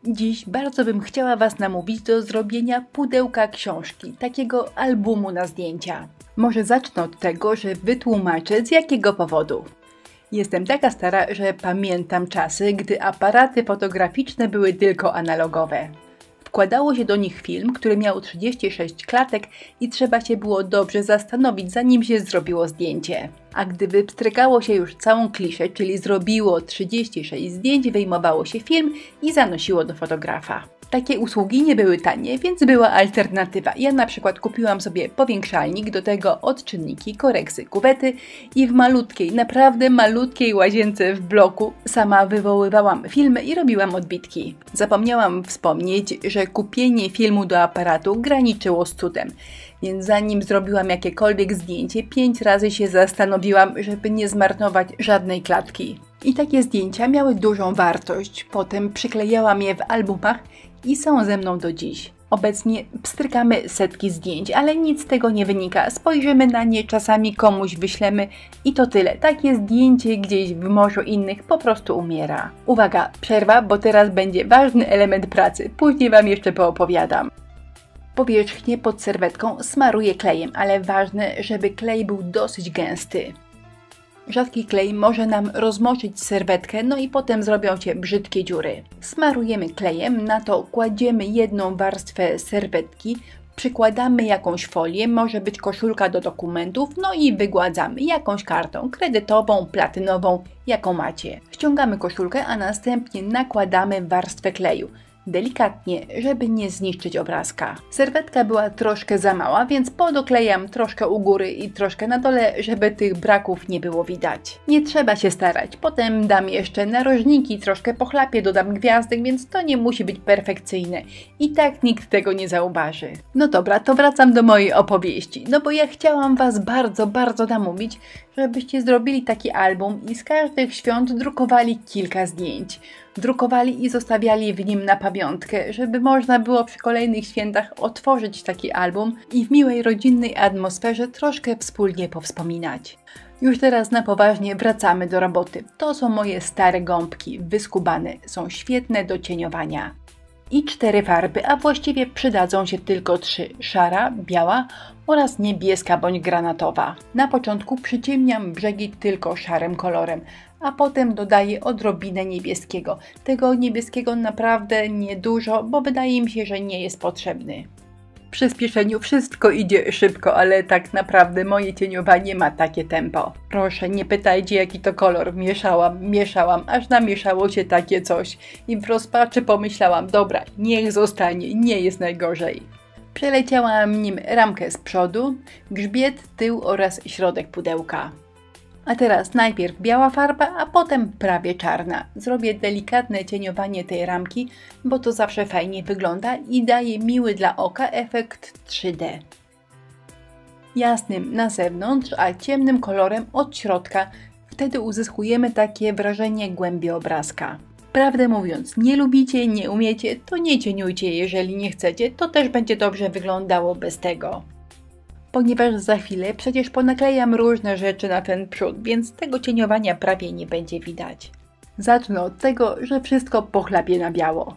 Dziś bardzo bym chciała Was namówić do zrobienia pudełka książki, takiego albumu na zdjęcia. Może zacznę od tego, że wytłumaczę z jakiego powodu. Jestem taka stara, że pamiętam czasy, gdy aparaty fotograficzne były tylko analogowe. Wkładało się do nich film, który miał 36 klatek i trzeba się było dobrze zastanowić, zanim się zrobiło zdjęcie. A gdy wypstrykało się już całą kliszę, czyli zrobiło 36 zdjęć, wyjmowało się film i zanosiło do fotografa. Takie usługi nie były tanie, więc była alternatywa. Ja na przykład kupiłam sobie powiększalnik, do tego odczynniki, koreksy, kuwety i w malutkiej, naprawdę malutkiej łazience w bloku sama wywoływałam filmy i robiłam odbitki. Zapomniałam wspomnieć, że kupienie filmu do aparatu graniczyło z cudem. Więc zanim zrobiłam jakiekolwiek zdjęcie, 5 razy się zastanowiłam, żeby nie zmarnować żadnej klatki. I takie zdjęcia miały dużą wartość. Potem przyklejałam je w albumach i są ze mną do dziś. Obecnie pstrykamy setki zdjęć, ale nic z tego nie wynika. Spojrzymy na nie, czasami komuś wyślemy i to tyle. Takie zdjęcie gdzieś w morzu innych po prostu umiera. Uwaga, przerwa, bo teraz będzie ważny element pracy. Później Wam jeszcze poopowiadam. Powierzchnię pod serwetką smaruję klejem, ale ważne, żeby klej był dosyć gęsty. Rzadki klej może nam rozmoczyć serwetkę, no i potem zrobią się brzydkie dziury. Smarujemy klejem, na to kładziemy jedną warstwę serwetki, przykładamy jakąś folię, może być koszulka do dokumentów, no i wygładzamy jakąś kartą kredytową, platynową, jaką macie. Ściągamy koszulkę, a następnie nakładamy warstwę kleju. Delikatnie, żeby nie zniszczyć obrazka. Serwetka była troszkę za mała, więc podoklejam troszkę u góry i troszkę na dole, żeby tych braków nie było widać. Nie trzeba się starać, potem dam jeszcze narożniki, troszkę pochlapię, dodam gwiazdek, więc to nie musi być perfekcyjne. I tak nikt tego nie zauważy. No dobra, to wracam do mojej opowieści, no bo ja chciałam Was bardzo namówić, żebyście zrobili taki album i z każdych świąt drukowali kilka zdjęć. Drukowali i zostawiali w nim na pamiątkę, żeby można było przy kolejnych świętach otworzyć taki album i w miłej rodzinnej atmosferze troszkę wspólnie powspominać. Już teraz na poważnie wracamy do roboty. To są moje stare gąbki, wyskubane, są świetne do cieniowania. I 4 farby, a właściwie przydadzą się tylko 3. Szara, biała oraz niebieska bądź granatowa. Na początku przyciemniam brzegi tylko szarym kolorem, a potem dodaję odrobinę niebieskiego. Tego niebieskiego naprawdę niedużo, bo wydaje mi się, że nie jest potrzebny. W przyspieszeniu wszystko idzie szybko, ale tak naprawdę moje cieniowanie ma takie tempo. Proszę, nie pytajcie jaki to kolor. Mieszałam, aż namieszało się takie coś. I w rozpaczy pomyślałam, dobra, niech zostanie, nie jest najgorzej. Przeleciałam nim ramkę z przodu, grzbiet, tył oraz środek pudełka. A teraz najpierw biała farba, a potem prawie czarna. Zrobię delikatne cieniowanie tej ramki, bo to zawsze fajnie wygląda i daje miły dla oka efekt 3D. Jasnym na zewnątrz, a ciemnym kolorem od środka. Wtedy uzyskujemy takie wrażenie głębi obrazka. Prawdę mówiąc, nie lubicie, nie umiecie, to nie cieniujcie, jeżeli nie chcecie, to też będzie dobrze wyglądało bez tego. Ponieważ za chwilę przecież ponaklejam różne rzeczy na ten przód, więc tego cieniowania prawie nie będzie widać. Zacznę od tego, że wszystko pochlapię na biało.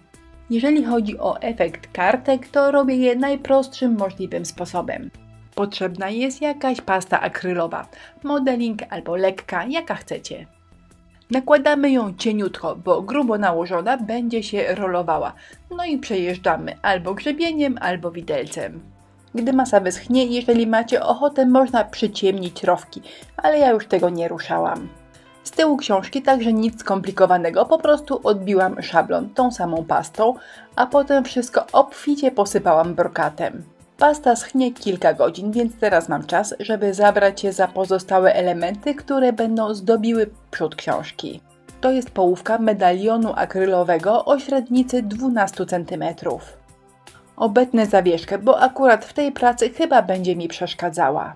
Jeżeli chodzi o efekt kartek, to robię je najprostszym możliwym sposobem. Potrzebna jest jakaś pasta akrylowa, modeling albo lekka, jaka chcecie. Nakładamy ją cieniutko, bo grubo nałożona będzie się rolowała. No i przejeżdżamy albo grzebieniem, albo widelcem. Gdy masa wyschnie, jeżeli macie ochotę, można przyciemnić rowki, ale ja już tego nie ruszałam. Z tyłu książki także nic skomplikowanego, po prostu odbiłam szablon tą samą pastą, a potem wszystko obficie posypałam brokatem. Pasta schnie kilka godzin, więc teraz mam czas, żeby zabrać się za pozostałe elementy, które będą zdobiły przód książki. To jest połówka medalionu akrylowego o średnicy 12 cm. Obetnę zawieszkę, bo akurat w tej pracy chyba będzie mi przeszkadzała.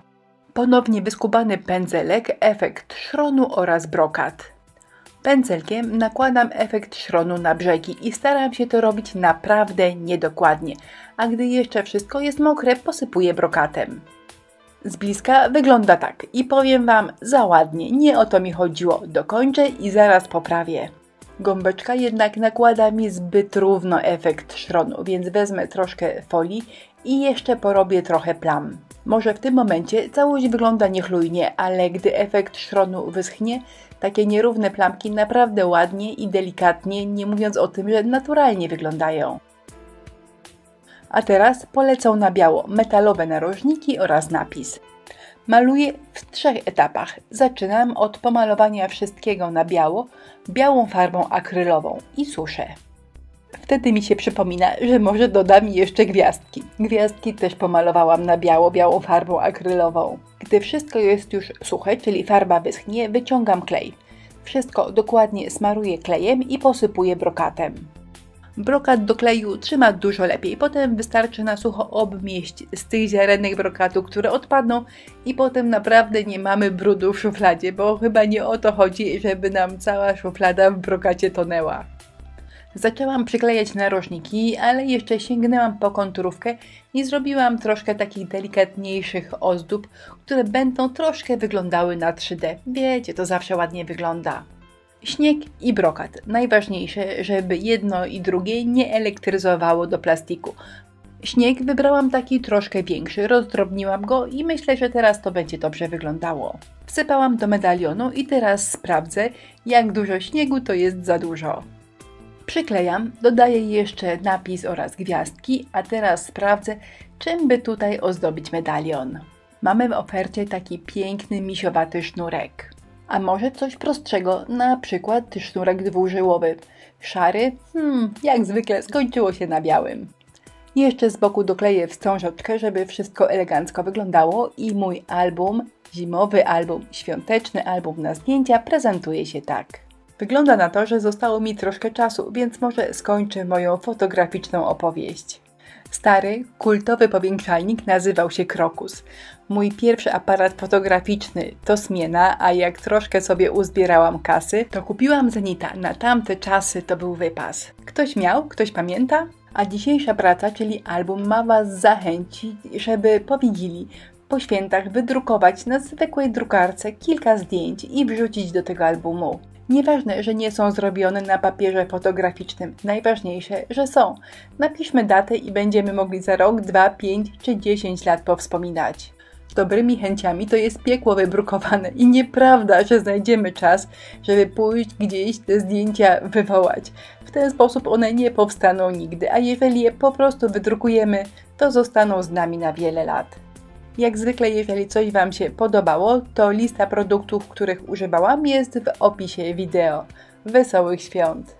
Ponownie wyskubany pędzelek, efekt szronu oraz brokat. Pędzelkiem nakładam efekt szronu na brzegi i staram się to robić naprawdę niedokładnie, a gdy jeszcze wszystko jest mokre, posypuję brokatem. Z bliska wygląda tak i powiem Wam za ładnie, nie o to mi chodziło, dokończę i zaraz poprawię. Gąbeczka jednak nakłada mi zbyt równo efekt szronu, więc wezmę troszkę folii i jeszcze porobię trochę plam. Może w tym momencie całość wygląda niechlujnie, ale gdy efekt szronu wyschnie, takie nierówne plamki naprawdę ładnie i delikatnie, nie mówiąc o tym, że naturalnie wyglądają. A teraz polecą na biało metalowe narożniki oraz napis. Maluję w 3 etapach. Zaczynam od pomalowania wszystkiego na biało, białą farbą akrylową i suszę. Wtedy mi się przypomina, że może dodam jeszcze gwiazdki. Gwiazdki też pomalowałam na biało, białą farbą akrylową. Gdy wszystko jest już suche, czyli farba wyschnie, wyciągam klej. Wszystko dokładnie smaruję klejem i posypuję brokatem. Brokat do kleju trzyma dużo lepiej, potem wystarczy na sucho obmieść z tych ziarenek brokatu, które odpadną i potem naprawdę nie mamy brudu w szufladzie, bo chyba nie o to chodzi, żeby nam cała szuflada w brokacie tonęła. Zaczęłam przyklejać narożniki, ale jeszcze sięgnęłam po konturówkę i zrobiłam troszkę takich delikatniejszych ozdób, które będą troszkę wyglądały na 3D. Wiecie, to zawsze ładnie wygląda. Śnieg i brokat. Najważniejsze, żeby jedno i drugie nie elektryzowało do plastiku. Śnieg wybrałam taki troszkę większy, rozdrobniłam go i myślę, że teraz to będzie dobrze wyglądało. Wsypałam do medalionu i teraz sprawdzę, jak dużo śniegu to jest za dużo. Przyklejam, dodaję jeszcze napis oraz gwiazdki, a teraz sprawdzę, czym by tutaj ozdobić medalion. Mamy w ofercie taki piękny misiowaty sznurek. A może coś prostszego, na przykład sznurek dwużyłowy. Szary? Jak zwykle skończyło się na białym. Jeszcze z boku dokleję wstążeczkę, żeby wszystko elegancko wyglądało i mój album, zimowy album, świąteczny album na zdjęcia prezentuje się tak. Wygląda na to, że zostało mi troszkę czasu, więc może skończę moją fotograficzną opowieść. Stary, kultowy powiększalnik nazywał się Krokus. Mój pierwszy aparat fotograficzny to Smiena, a jak troszkę sobie uzbierałam kasy, to kupiłam Zenita. Na tamte czasy to był wypas. Ktoś miał? Ktoś pamięta? A dzisiejsza praca, czyli album, ma Was zachęcić, żeby po Wigilii, po świętach wydrukować na zwykłej drukarce kilka zdjęć i wrzucić do tego albumu. Nieważne, że nie są zrobione na papierze fotograficznym. Najważniejsze, że są. Napiszmy datę i będziemy mogli za rok, 2, 5 czy 10 lat powspominać. Dobrymi chęciami to jest piekło wybrukowane i nieprawda, że znajdziemy czas, żeby pójść gdzieś te zdjęcia wywołać. W ten sposób one nie powstaną nigdy, a jeżeli je po prostu wydrukujemy, to zostaną z nami na wiele lat. Jak zwykle, jeżeli coś Wam się podobało, to lista produktów, których używałam, jest w opisie wideo. Wesołych świąt!